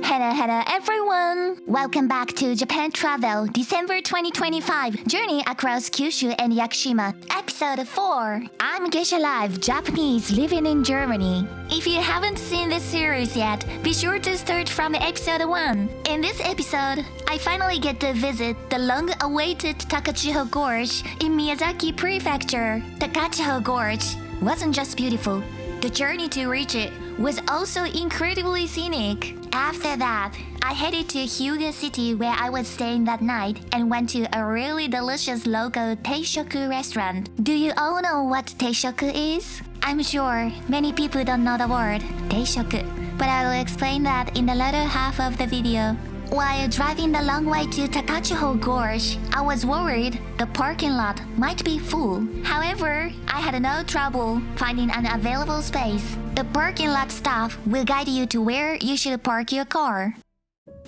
Hello everyone! Welcome back to Japan Travel December 2025 Journey across Kyushu and Yakushima Episode 4. I'm Geisha Live, Japanese living in Germany. If you haven't seen this series yet, be sure to start from episode 1. In this episode, I finally get to visit the long-awaited Takachiho Gorge in Miyazaki Prefecture. Takachiho Gorge wasn't just beautiful, the journey to reach it was also incredibly scenic. After that, I headed to Hyuga City where I was staying that night and went to a really delicious local teishoku restaurant. Do you all know what teishoku is? I'm sure many people don't know the word teishoku, but I will explain that in the latter half of the video. While driving the long way to Takachiho Gorge, I was worried the parking lot might be full. However, I had no trouble finding an available space. The parking lot staff will guide you to where you should park your car.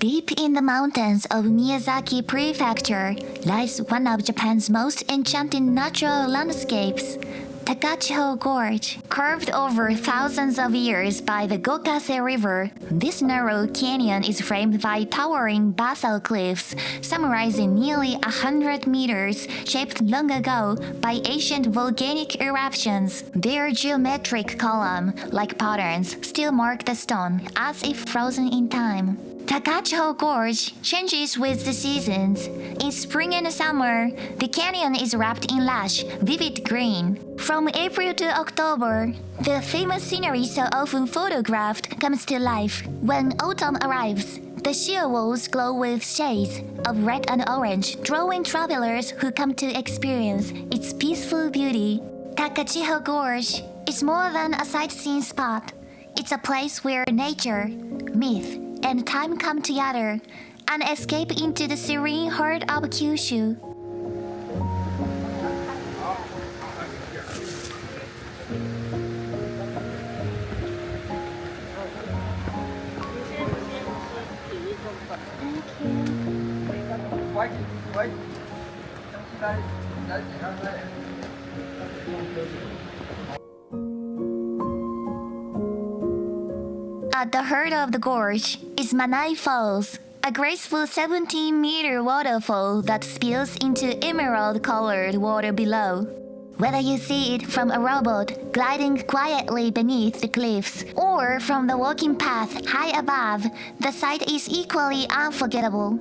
Deep in the mountains of Miyazaki Prefecture lies one of Japan's most enchanting natural landscapes, Takachiho Gorge. Carved over thousands of years by the Gokase River, this narrow canyon is framed by towering basalt cliffs, summarizing nearly 100 meters, shaped long ago by ancient volcanic eruptions. Their geometric column-like patterns still mark the stone, as if frozen in time. Takachiho Gorge changes with the seasons. In spring and summer, the canyon is wrapped in lush, vivid green. From April to October, the famous scenery so often photographed comes to life. When autumn arrives, the sheer walls glow with shades of red and orange, drawing travelers who come to experience its peaceful beauty. Takachiho Gorge is more than a sightseeing spot. It's a place where nature, myth, and time come together and escape into the serene heart of Kyushu. At the heart of the gorge is Manai Falls, a graceful 17-meter waterfall that spills into emerald-colored water below. Whether you see it from a rowboat gliding quietly beneath the cliffs or from the walking path high above, the sight is equally unforgettable.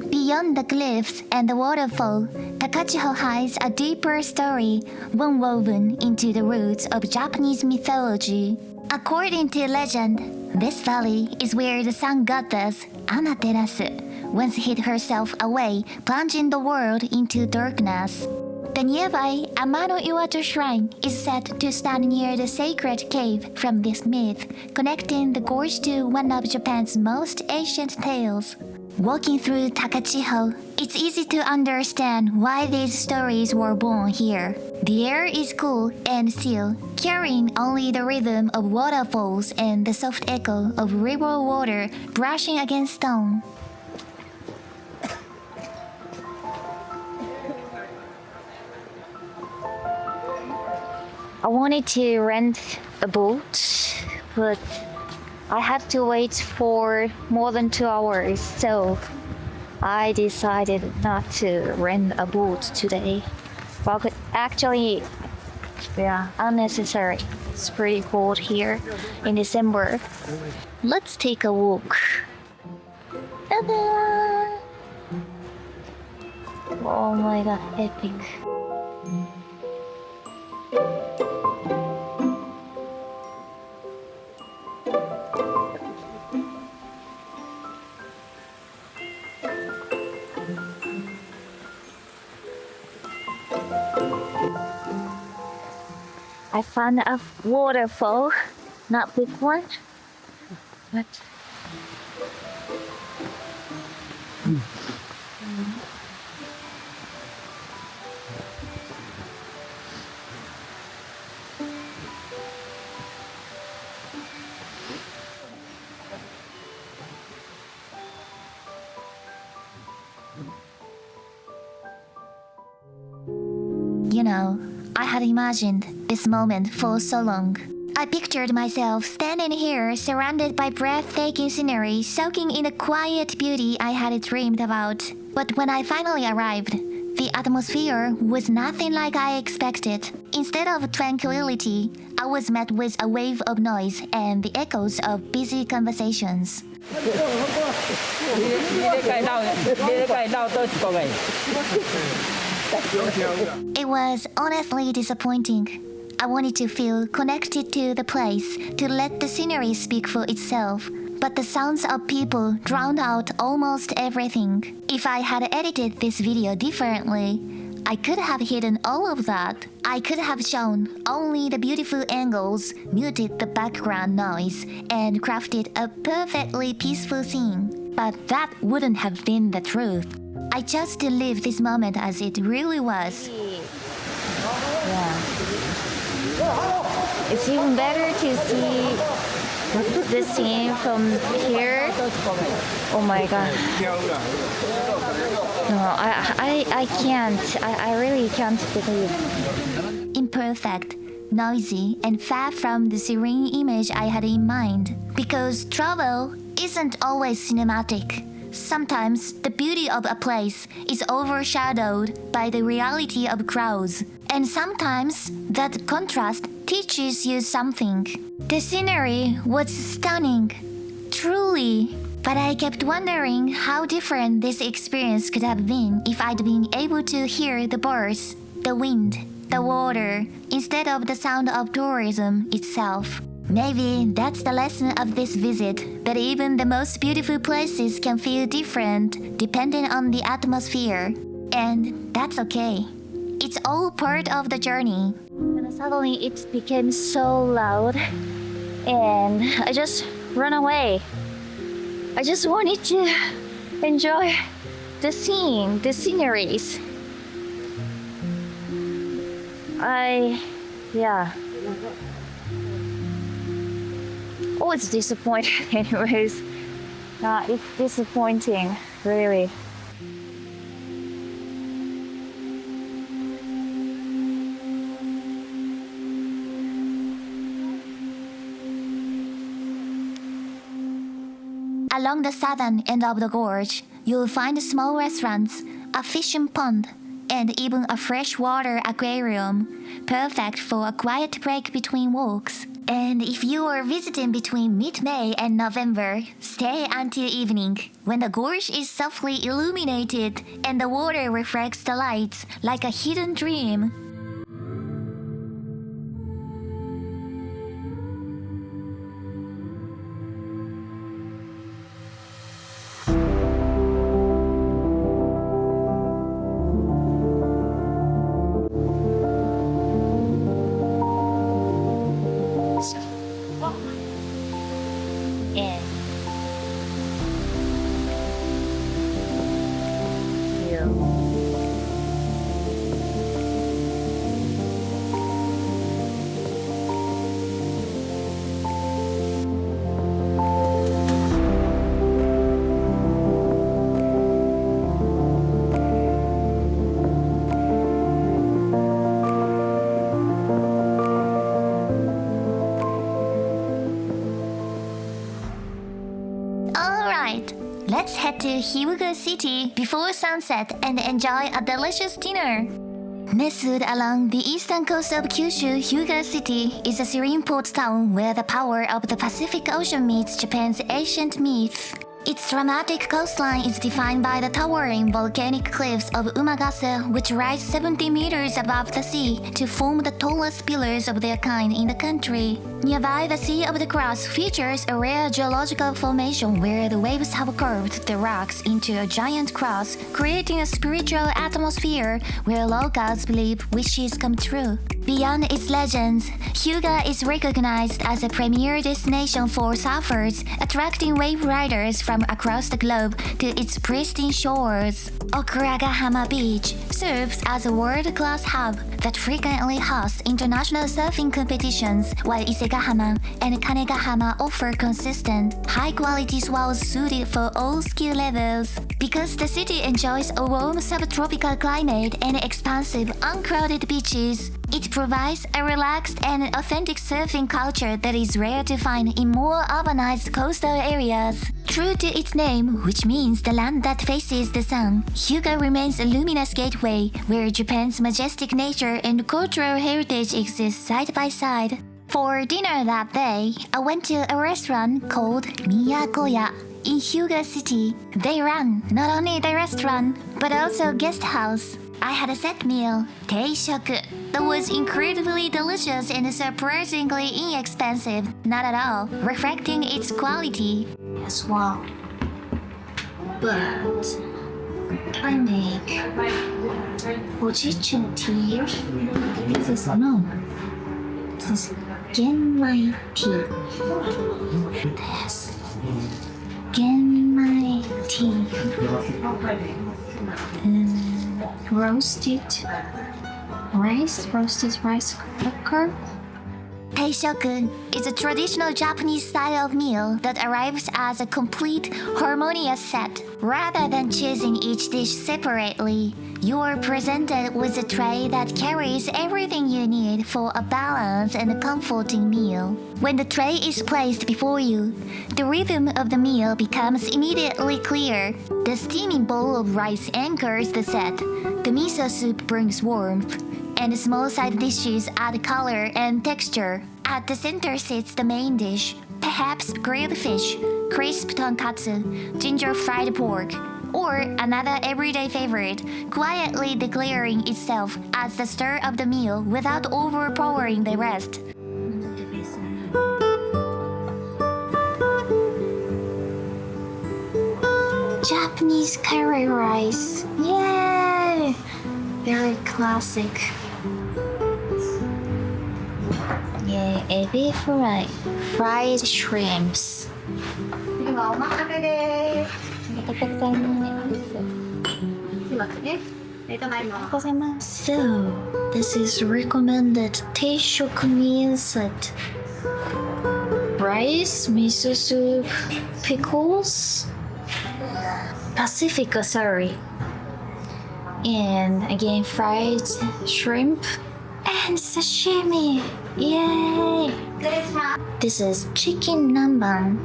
Beyond the cliffs and the waterfall, Takachiho hides a deeper story, one woven into the roots of Japanese mythology. According to legend, this valley is where the sun goddess Amaterasu once hid herself away, plunging the world into darkness. The nearby Amano Iwato Shrine is said to stand near the sacred cave from this myth, connecting the gorge to one of Japan's most ancient tales. Walking through Takachiho, it's easy to understand why these stories were born here. The air is cool and still, carrying only the rhythm of waterfalls and the soft echo of river water brushing against stone. I wanted to rent a boat, but I had to wait for more than 2 hours, so I decided not to rent a boat today. But actually, unnecessary. It's pretty cold here in December. Let's take a walk. Ta-da! Oh my god, epic. I found a waterfall, not big one, but you know, I had imagined this moment for so long. I pictured myself standing here surrounded by breathtaking scenery, soaking in the quiet beauty I had dreamed about. But when I finally arrived, the atmosphere was nothing like I expected. Instead of tranquility, I was met with a wave of noise and the echoes of busy conversations. It was honestly disappointing. I wanted to feel connected to the place, to let the scenery speak for itself. But the sounds of people drowned out almost everything. If I had edited this video differently, I could have hidden all of that. I could have shown only the beautiful angles, muted the background noise, and crafted a perfectly peaceful scene. But that wouldn't have been the truth. I chose to live this moment as it really was. Yeah. It's even better to see the scene from here. Oh my god. No, I can't. I really can't believe. Imperfect, noisy, and far from the serene image I had in mind. Because travel isn't always cinematic. Sometimes the beauty of a place is overshadowed by the reality of crowds. And sometimes that contrast teaches you something. The scenery was stunning, truly. But I kept wondering how different this experience could have been if I'd been able to hear the birds, the wind, the water, instead of the sound of tourism itself. Maybe that's the lesson of this visit, that even the most beautiful places can feel different depending on the atmosphere. And that's okay. It's all part of the journey. And suddenly it became so loud and I just ran away. I just wanted to enjoy the scene, the sceneries. Oh, it's disappointing anyways. It's disappointing, really. Along the southern end of the gorge, you'll find small restaurants, a fishing pond, and even a freshwater aquarium, perfect for a quiet break between walks. And if you are visiting between mid-May and November, stay until evening, when the gorge is softly illuminated and the water reflects the lights like a hidden dream. Let's head to Hyuga City before sunset and enjoy a delicious dinner. Nestled along the eastern coast of Kyushu, Hyuga City is a serene port town where the power of the Pacific Ocean meets Japan's ancient myth. Its dramatic coastline is defined by the towering volcanic cliffs of Umagase, which rise 70 meters above the sea to form the tallest pillars of their kind in the country. Nearby, the Sea of the Cross features a rare geological formation where the waves have curved the rocks into a giant cross, creating a spiritual atmosphere where locals believe wishes come true. Beyond its legends, Hyuga is recognized as a premier destination for surfers, attracting wave riders from across the globe to its pristine shores. Okuragahama Beach serves as a world-class hub that frequently hosts international surfing competitions, while Isegahama and Kanegahama offer consistent, high-quality swells suited for all skill levels. Because the city enjoys a warm subtropical climate and expansive, uncrowded beaches, It provides a relaxed and authentic surfing culture that is rare to find in more urbanized coastal areas. True to its name, which means the land that faces the sun, Hyuga remains a luminous gateway where Japan's majestic nature and cultural heritage exist side by side. For dinner that day, I went to a restaurant called Miyakoya in Hyuga City. They ran not only the restaurant, but also guest house. I had a set meal, teishoku, that was incredibly delicious and surprisingly inexpensive, not at all, reflecting its quality as well. But I make Hojicho tea. This is Genmai tea. This Genmai tea. Roasted rice cracker. Teishoku is a traditional Japanese style of meal that arrives as a complete, harmonious set. Rather than choosing each dish separately, you are presented with a tray that carries everything you need for a balanced and comforting meal. When the tray is placed before you, the rhythm of the meal becomes immediately clear. The steaming bowl of rice anchors the set. The miso soup brings warmth, and small side dishes add color and texture. At the center sits the main dish, perhaps grilled fish, crisp tonkatsu, ginger fried pork, or another everyday favorite, quietly declaring itself as the star of the meal without overpowering the rest. Japanese curry rice. Yay! Very classic. Yeah, ebi fry. Fried shrimps. So, this is recommended teishoku meal set. Rice, miso soup, pickles, Pacific curry, and again fried shrimp and sashimi. Yay! This is chicken namban,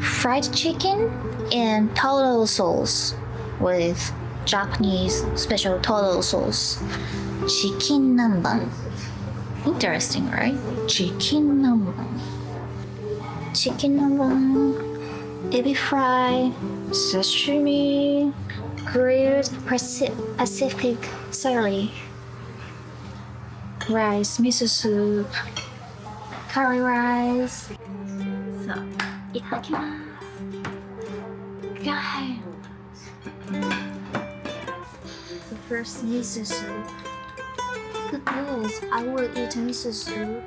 fried chicken and tomato sauce with Japanese special tomato sauce. Chicken namban. Interesting, right? Chicken namban. Chicken namban, ebi fry, sashimi, grilled Pacific curry, rice, miso soup, curry rice. So, itadakimasu. Okay. The first miso soup. Good news, I will eat miso soup.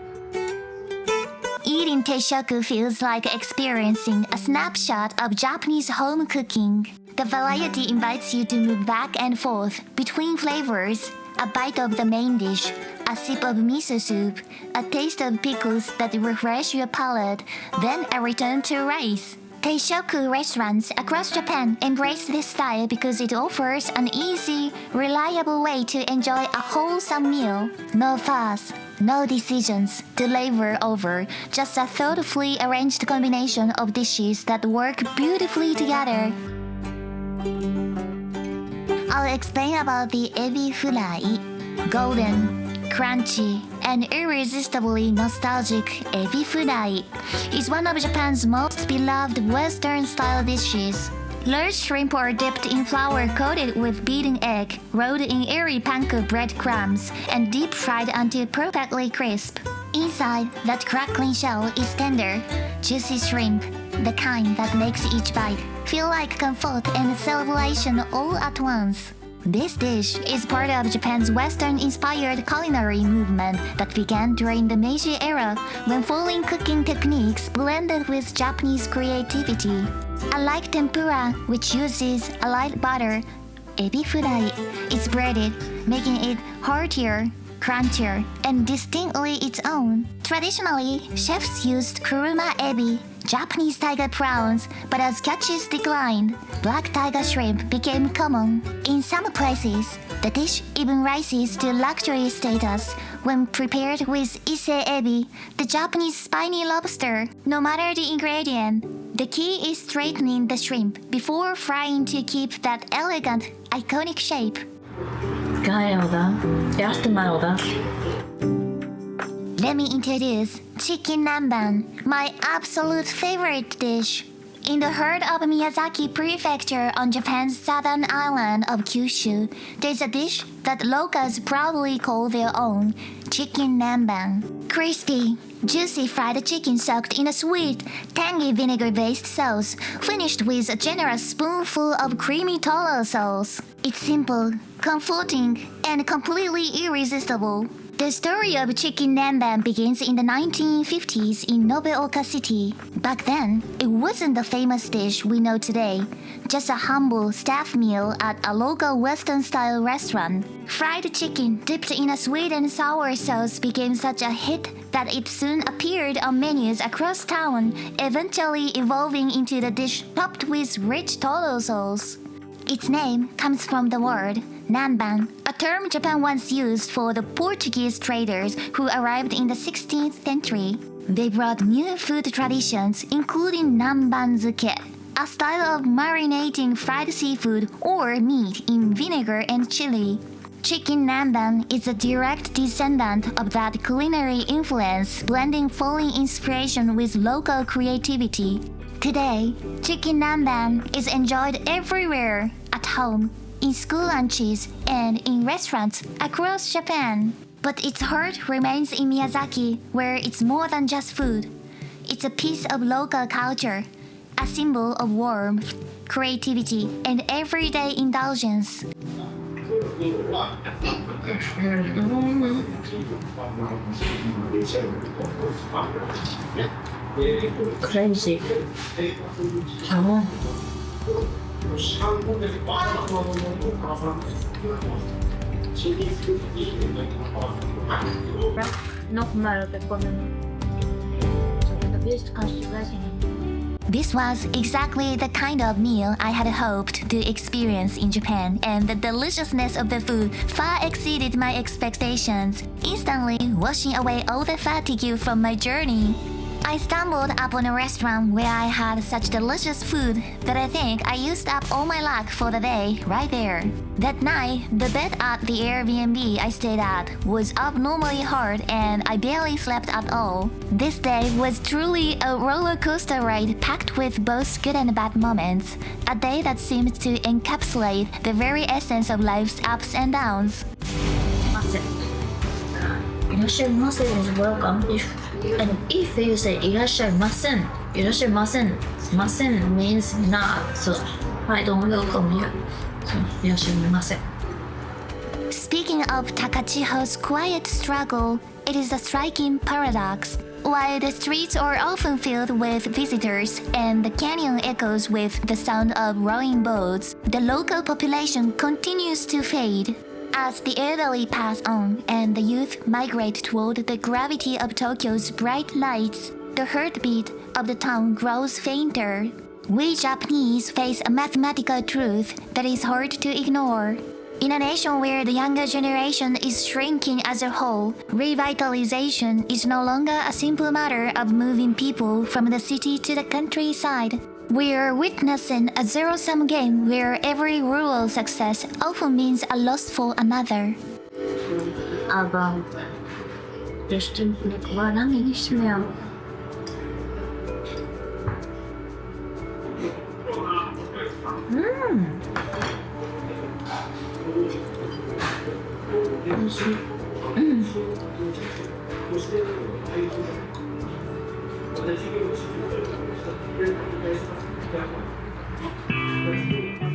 Eating teishoku feels like experiencing a snapshot of Japanese home cooking. The variety invites you to move back and forth between flavors, a bite of the main dish, a sip of miso soup, a taste of pickles that refresh your palate, then a return to rice. Teishoku restaurants across Japan embrace this style because it offers an easy, reliable way to enjoy a wholesome meal. No fuss, no decisions to labor over, just a thoughtfully arranged combination of dishes that work beautifully together. I'll explain about the ebi fry. Golden, crunchy, and irresistibly nostalgic ebi fry is one of Japan's most beloved Western-style dishes. Large shrimp are dipped in flour coated with beaten egg, rolled in airy panko breadcrumbs, and deep fried until perfectly crisp. Inside, that crackling shell is tender, juicy shrimp, the kind that makes each bite feel like comfort and celebration all at once. This dish is part of Japan's Western-inspired culinary movement that began during the Meiji era when foreign cooking techniques blended with Japanese creativity. Unlike tempura, which uses a light butter, ebi fry is breaded, making it heartier, crunchier, and distinctly its own. Traditionally, chefs used kuruma ebi, Japanese tiger prawns, but as catches declined, black tiger shrimp became common. In some places, the dish even rises to luxury status when prepared with ise ebi, the Japanese spiny lobster. No matter the ingredient, the key is straightening the shrimp before frying to keep that elegant, iconic shape. Guy order. Just my order. Let me introduce chicken nanban, my absolute favorite dish. In the heart of Miyazaki Prefecture on Japan's southern island of Kyushu, there's a dish that locals proudly call their own, chicken nanban. Crispy, juicy fried chicken soaked in a sweet, tangy vinegar-based sauce, finished with a generous spoonful of creamy taro sauce. It's simple, comforting, and completely irresistible. The story of chicken nanban begins in the 1950s in Nobeoka City. Back then, it wasn't the famous dish we know today, just a humble staff meal at a local Western-style restaurant. Fried chicken dipped in a sweet and sour sauce became such a hit that it soon appeared on menus across town, eventually evolving into the dish topped with rich taro sauce. Its name comes from the word nanban, a term Japan once used for the Portuguese traders who arrived in the 16th century. They brought new food traditions, including nanbanzuke, a style of marinating fried seafood or meat in vinegar and chili. Chicken nanban is a direct descendant of that culinary influence, blending foreign inspiration with local creativity. Today, chicken nanban is enjoyed everywhere, at home, in school lunches, and in restaurants across Japan. But its heart remains in Miyazaki, where it's more than just food. It's a piece of local culture, a symbol of warmth, creativity, and everyday indulgence. Crazy. Nochmal bekommen. This was exactly the kind of meal I had hoped to experience in Japan, and the deliciousness of the food far exceeded my expectations, instantly washing away all the fatigue from my journey. I stumbled upon a restaurant where I had such delicious food that I think I used up all my luck for the day right there. That night, the bed at the Airbnb I stayed at was abnormally hard and I barely slept at all. This day was truly a roller coaster ride packed with both good and bad moments. A day that seemed to encapsulate the very essence of life's ups and downs. Irashimasen is welcome. If you say irashimasen, masen means not, so I don't welcome you. So irashimasen. Speaking of Takachiho's quiet struggle, it is a striking paradox. While the streets are often filled with visitors and the canyon echoes with the sound of rowing boats, the local population continues to fade. As the elderly pass on and the youth migrate toward the gravity of Tokyo's bright lights, the heartbeat of the town grows fainter. We Japanese face a mathematical truth that is hard to ignore. In a nation where the younger generation is shrinking as a whole, revitalization is no longer a simple matter of moving people from the city to the countryside. We are witnessing a zero-sum game where every rural success often means a loss for another. Just warnami smell.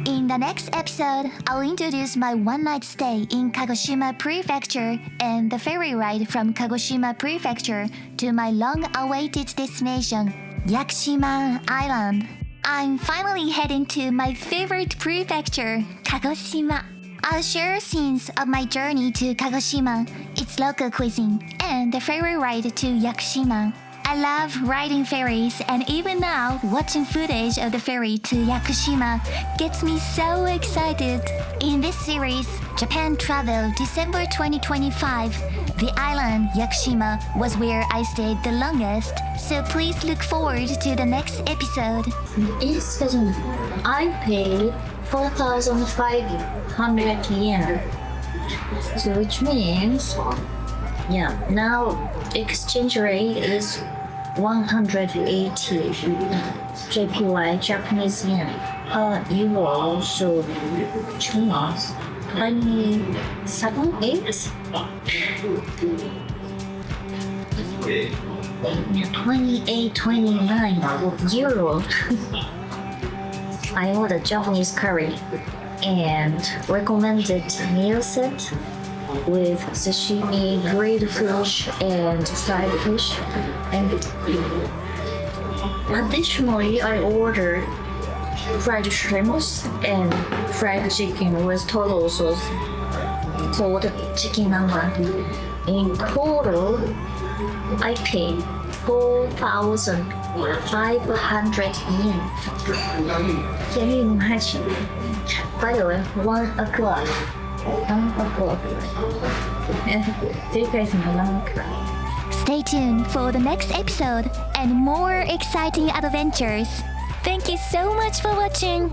In the next episode, I'll introduce my one-night stay in Kagoshima Prefecture and the ferry ride from Kagoshima Prefecture to my long-awaited destination, Yakushima Island. I'm finally heading to my favorite prefecture, Kagoshima. I'll share scenes of my journey to Kagoshima, its local cuisine, and the ferry ride to Yakushima. I love riding ferries, and even now, watching footage of the ferry to Yakushima gets me so excited. In this series, Japan Travel December 2025, the island Yakushima was where I stayed the longest, so please look forward to the next episode. I paid 4,500 yen. So which means, now exchange rate is 180 JPY, Japanese yen, per euro, so which means 28-29 euro. I ordered Japanese curry and recommended meal set with sashimi, grilled fish, and fried fish. And additionally, I ordered fried shrimps and fried chicken with total sauce called chicken nama. In total, I paid 4,500 yen. Can you imagine? By the way, 1 o'clock. 1 o'clock. Do you guys know 1 o'clock? Stay tuned for the next episode and more exciting adventures. Thank you so much for watching.